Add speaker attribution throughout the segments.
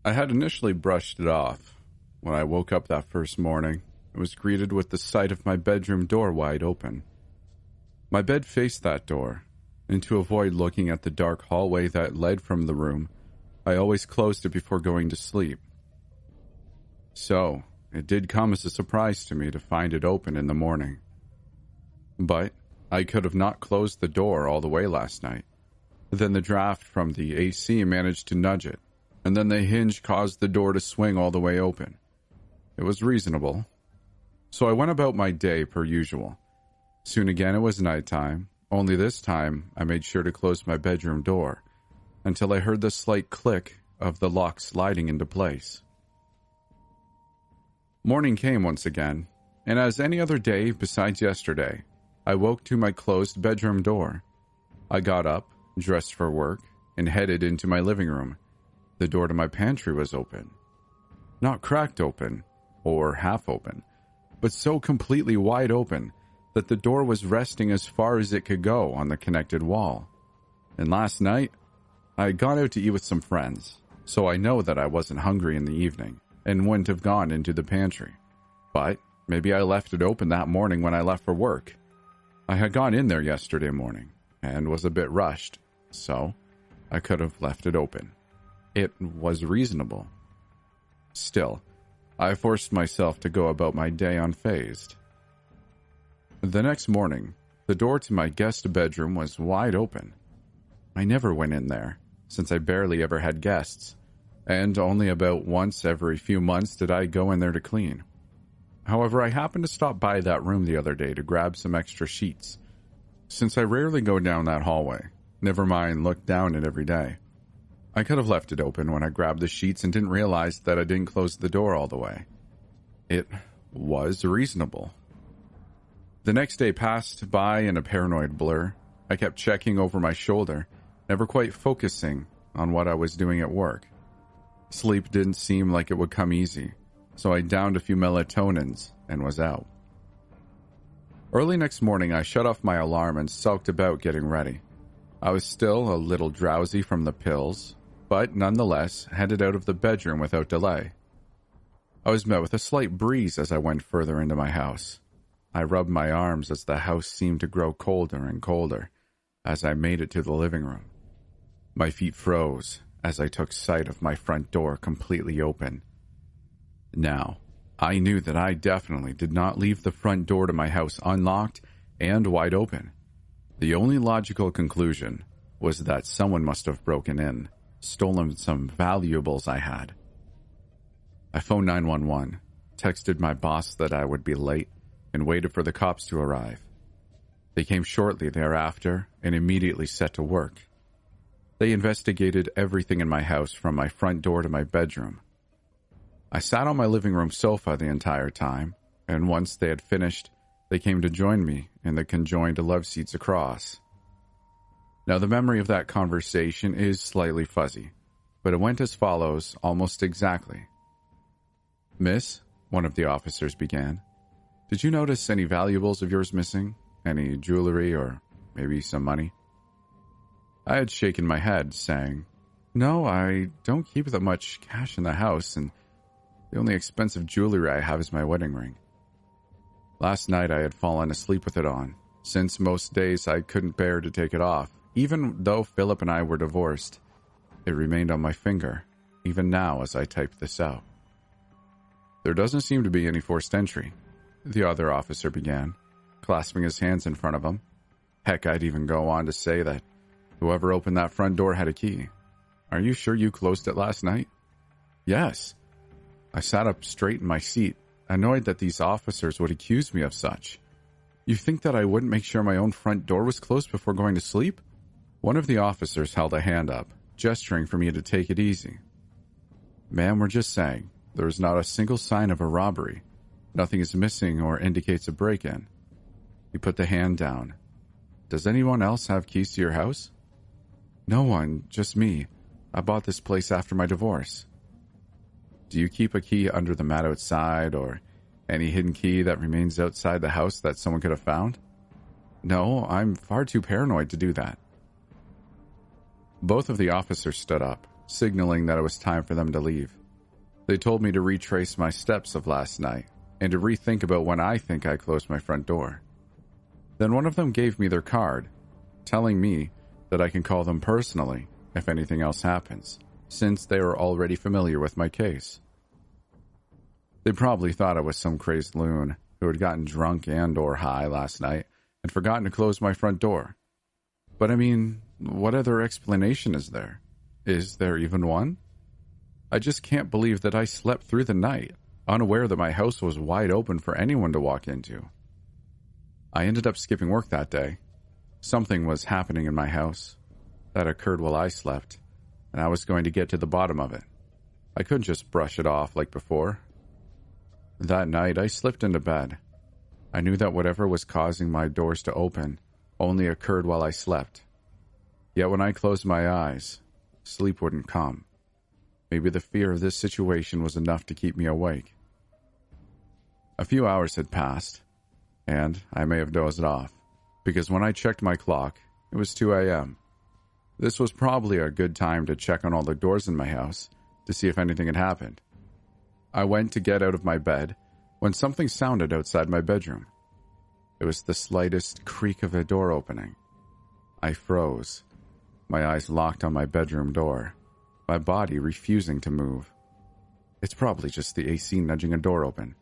Speaker 1: I had initially brushed it off. When I woke up that first morning, I was greeted with the sight of my bedroom door wide open. My bed faced that door, and to avoid looking at the dark hallway that led from the room, I always closed it before going to sleep. So, it did come as a surprise to me to find it open in the morning. But I could have not closed the door all the way last night. Then the draft from the AC managed to nudge it, and then the hinge caused the door to swing all the way open. It was reasonable. So I went about my day per usual. Soon again it was nighttime, only this time I made sure to close my bedroom door, until I heard the slight click of the lock sliding into place. Morning came once again, and as any other day besides yesterday, I woke to my closed bedroom door. I got up, dressed for work, and headed into my living room. The door to my pantry was open. Not cracked open, or half open, but so completely wide open that the door was resting as far as it could go on the connected wall. And last night, I had gone out to eat with some friends, so I know that I wasn't hungry in the evening and wouldn't have gone into the pantry. But maybe I left it open that morning when I left for work. I had gone in there yesterday morning and was a bit rushed, so I could have left it open. It was reasonable. Still, I forced myself to go about my day unfazed. The next morning, the door to my guest bedroom was wide open. I never went in there, since I barely ever had guests, and only about once every few months did I go in there to clean. However, I happened to stop by that room the other day to grab some extra sheets, since I rarely go down that hallway, never mind look down it every day. I could have left it open when I grabbed the sheets and didn't realize that I didn't close the door all the way. It was reasonable. The next day passed by in a paranoid blur. I kept checking over my shoulder, never quite focusing on what I was doing at work. Sleep didn't seem like it would come easy, so I downed a few melatonins and was out. Early next morning, I shut off my alarm and sulked about getting ready. I was still a little drowsy from the pills, but nonetheless headed out of the bedroom without delay. I was met with a slight breeze as I went further into my house. I rubbed my arms as the house seemed to grow colder and colder as I made it to the living room. My feet froze as I took sight of my front door completely open. Now, I knew that I definitely did not leave the front door to my house unlocked and wide open. The only logical conclusion was that someone must have broken in, stolen some valuables I had. I phoned 911, texted my boss that I would be late, and waited for the cops to arrive. They came shortly thereafter and immediately set to work. They investigated everything in my house from my front door to my bedroom. I sat on my living room sofa the entire time, and once they had finished, they came to join me in the conjoined love seats across. Now, the memory of that conversation is slightly fuzzy, but it went as follows almost exactly. "Miss," one of the officers began, "did you notice any valuables of yours missing? Any jewelry or maybe some money?" I had shaken my head, saying, "No, I don't keep that much cash in the house, and the only expensive jewelry I have is my wedding ring. Last night I had fallen asleep with it on, since most days I couldn't bear to take it off. Even though Philip and I were divorced, it remained on my finger, even now as I type this out." "There doesn't seem to be any forced entry," the other officer began, clasping his hands in front of him. "Heck, I'd even go on to say that whoever opened that front door had a key. Are you sure you closed it last night?" "Yes." I sat up straight in my seat, annoyed that these officers would accuse me of such. "You think that I wouldn't make sure my own front door was closed before going to sleep?" One of the officers held a hand up, gesturing for me to take it easy. "Ma'am, we're just saying, there is not a single sign of a robbery. Nothing is missing or indicates a break-in." He put the hand down. "Does anyone else have keys to your house?" "No one, just me. I bought this place after my divorce." "Do you keep a key under the mat outside, or any hidden key that remains outside the house that someone could have found?" "No, I'm far too paranoid to do that." Both of the officers stood up, signaling that it was time for them to leave. They told me to retrace my steps of last night and to rethink about when I think I closed my front door. Then one of them gave me their card, telling me that I can call them personally if anything else happens, since they were already familiar with my case. They probably thought I was some crazed loon who had gotten drunk and or high last night and forgotten to close my front door. But I mean, what other explanation is there? Is there even one? I just can't believe that I slept through the night, unaware that my house was wide open for anyone to walk into. I ended up skipping work that day. Something was happening in my house. That occurred while I slept, and I was going to get to the bottom of it. I couldn't just brush it off like before. That night, I slipped into bed. I knew that whatever was causing my doors to open only occurred while I slept. Yet when I closed my eyes, sleep wouldn't come. Maybe the fear of this situation was enough to keep me awake. A few hours had passed, and I may have dozed off, because when I checked my clock, it was 2 a.m. This was probably a good time to check on all the doors in my house to see if anything had happened. I went to get out of my bed when something sounded outside my bedroom. It was the slightest creak of a door opening. I froze, my eyes locked on my bedroom door, my body refusing to move. It's probably just the AC nudging a door open.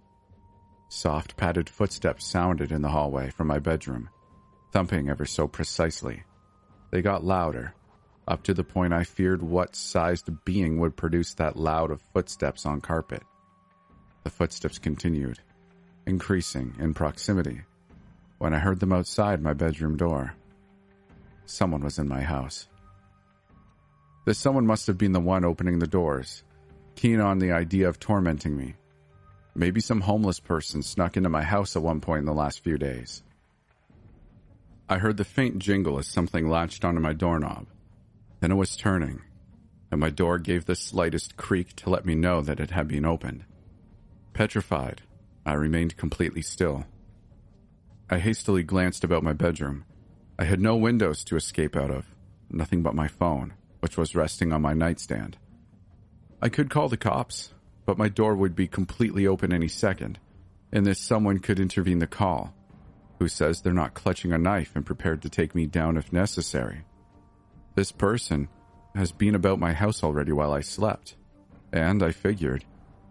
Speaker 1: Soft padded footsteps sounded in the hallway from my bedroom, thumping ever so precisely. They got louder, up to the point I feared what sized being would produce that loud of footsteps on carpet. The footsteps continued, increasing in proximity, when I heard them outside my bedroom door. Someone was in my house. This someone must have been the one opening the doors, keen on the idea of tormenting me. Maybe some homeless person snuck into my house at one point in the last few days. I heard the faint jingle as something latched onto my doorknob. Then it was turning, and my door gave the slightest creak to let me know that it had been opened. Petrified, I remained completely still. I hastily glanced about my bedroom. I had no windows to escape out of, nothing but my phone, which was resting on my nightstand. I could call the cops, but my door would be completely open any second, and this someone could intervene the call. Who says they're not clutching a knife and prepared to take me down if necessary? This person has been about my house already while I slept, and I figured,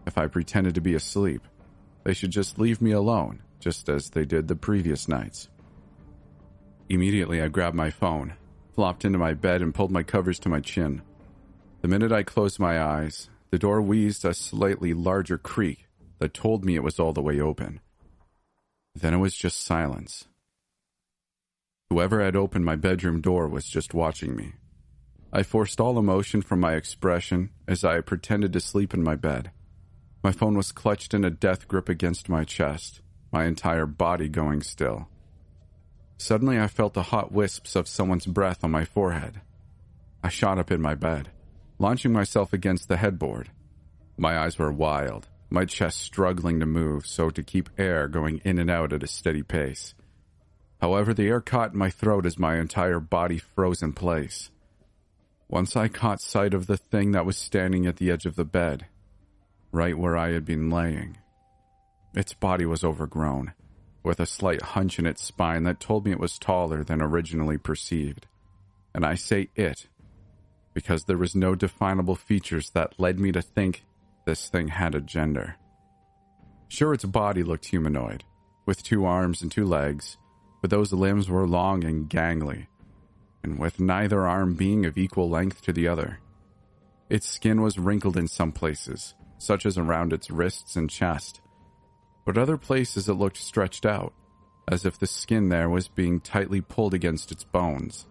Speaker 1: if I pretended to be asleep, they should just leave me alone, just as they did the previous nights. Immediately, I grabbed my phone, flopped into my bed, and pulled my covers to my chin. The minute I closed my eyes, the door wheezed a slightly larger creak that told me it was all the way open. Then it was just silence. Whoever had opened my bedroom door was just watching me. I forced all emotion from my expression as I pretended to sleep in my bed. My phone was clutched in a death grip against my chest, my entire body going still. Suddenly I felt the hot wisps of someone's breath on my forehead. I shot up in my bed, launching myself against the headboard. My eyes were wild, my chest struggling to move so to keep air going in and out at a steady pace. However, the air caught in my throat as my entire body froze in place. Once I caught sight of the thing that was standing at the edge of the bed, right where I had been laying. Its body was overgrown, with a slight hunch in its spine that told me it was taller than originally perceived. And I say it, because there was no definable features that led me to think this thing had a gender. Sure, its body looked humanoid, with 2 arms and 2 legs, but those limbs were long and gangly, and with neither arm being of equal length to the other. Its skin was wrinkled in some places, such as around its wrists and chest, but other places it looked stretched out, as if the skin there was being tightly pulled against its bones.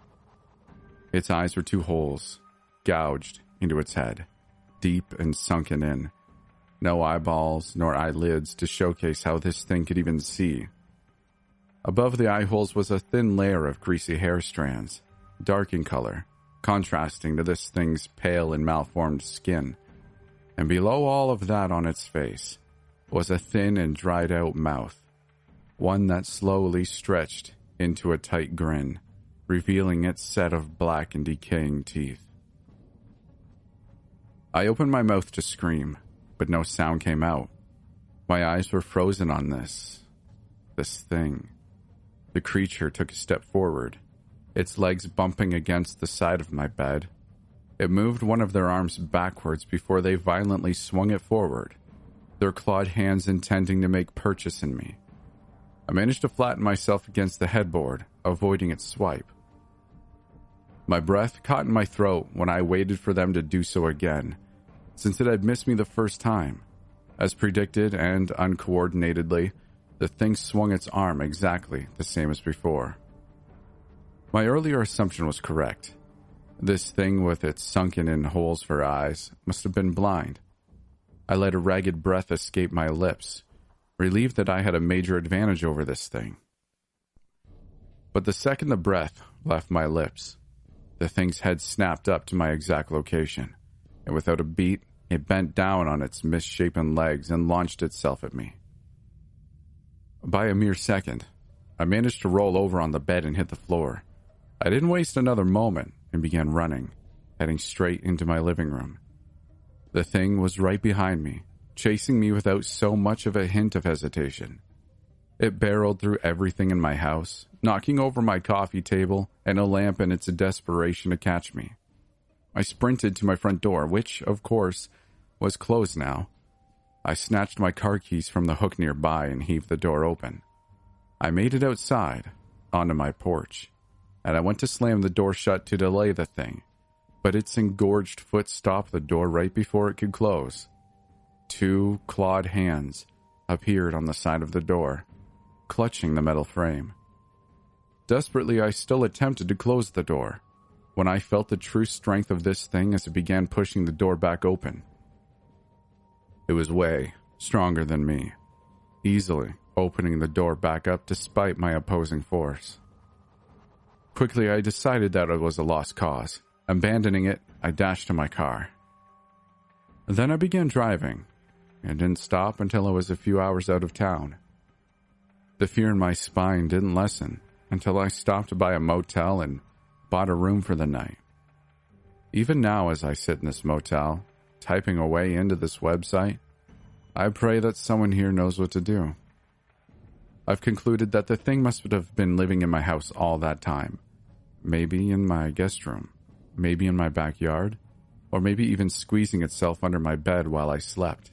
Speaker 1: Its eyes were 2 holes, gouged into its head, deep and sunken in. No eyeballs nor eyelids to showcase how this thing could even see. Above the eye holes was a thin layer of greasy hair strands, dark in color, contrasting to this thing's pale and malformed skin. And below all of that on its face was a thin and dried-out mouth, one that slowly stretched into a tight grin, revealing its set of black and decaying teeth. I opened my mouth to scream, but no sound came out. My eyes were frozen on this thing. The creature took a step forward, its legs bumping against the side of my bed. It moved one of their arms backwards before they violently swung it forward, their clawed hands intending to make purchase in me. I managed to flatten myself against the headboard, avoiding its swipe. My breath caught in my throat when I waited for them to do so again, since it had missed me the first time. As predicted and uncoordinatedly, the thing swung its arm exactly the same as before. My earlier assumption was correct. This thing with its sunken-in holes for eyes must have been blind. I let a ragged breath escape my lips, relieved that I had a major advantage over this thing. But the second the breath left my lips, the thing's head snapped up to my exact location, and without a beat, it bent down on its misshapen legs and launched itself at me. By a mere second, I managed to roll over on the bed and hit the floor. I didn't waste another moment and began running, heading straight into my living room. The thing was right behind me, chasing me without so much of a hint of hesitation. It barreled through everything in my house, knocking over my coffee table and a lamp in its desperation to catch me. I sprinted to my front door, which, of course, was closed now. I snatched my car keys from the hook nearby and heaved the door open. I made it outside, onto my porch, and I went to slam the door shut to delay the thing, but its engorged foot stopped the door right before it could close. 2 clawed hands appeared on the side of the door, clutching the metal frame. Desperately, I still attempted to close the door, when I felt the true strength of this thing as it began pushing the door back open. It was way stronger than me, easily opening the door back up despite my opposing force. Quickly, I decided that it was a lost cause. Abandoning it, I dashed to my car. Then I began driving, and didn't stop until I was a few hours out of town. The fear in my spine didn't lessen until I stopped by a motel and bought a room for the night. Even now, as I sit in this motel, typing away into this website, I pray that someone here knows what to do. I've concluded that the thing must have been living in my house all that time. Maybe in my guest room, maybe in my backyard, or maybe even squeezing itself under my bed while I slept.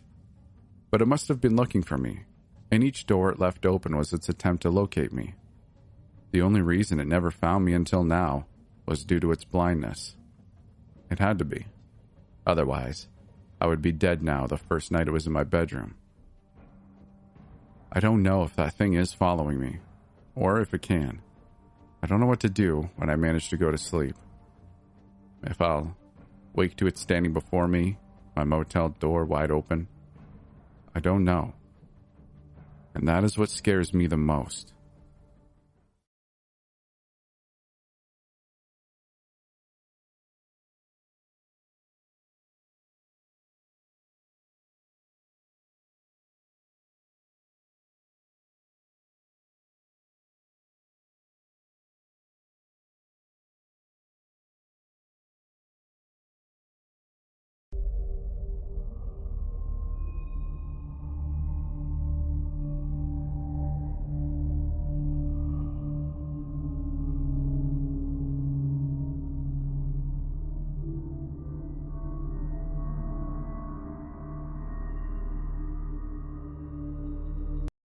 Speaker 1: But it must have been looking for me, and each door it left open was its attempt to locate me. The only reason it never found me until now was due to its blindness. It had to be. Otherwise, I would be dead now the first night it was in my bedroom. I don't know if that thing is following me, or if it can. I don't know what to do when I manage to go to sleep. If I'll wake to it standing before me, my motel door wide open, I don't know. And that is what scares me the most.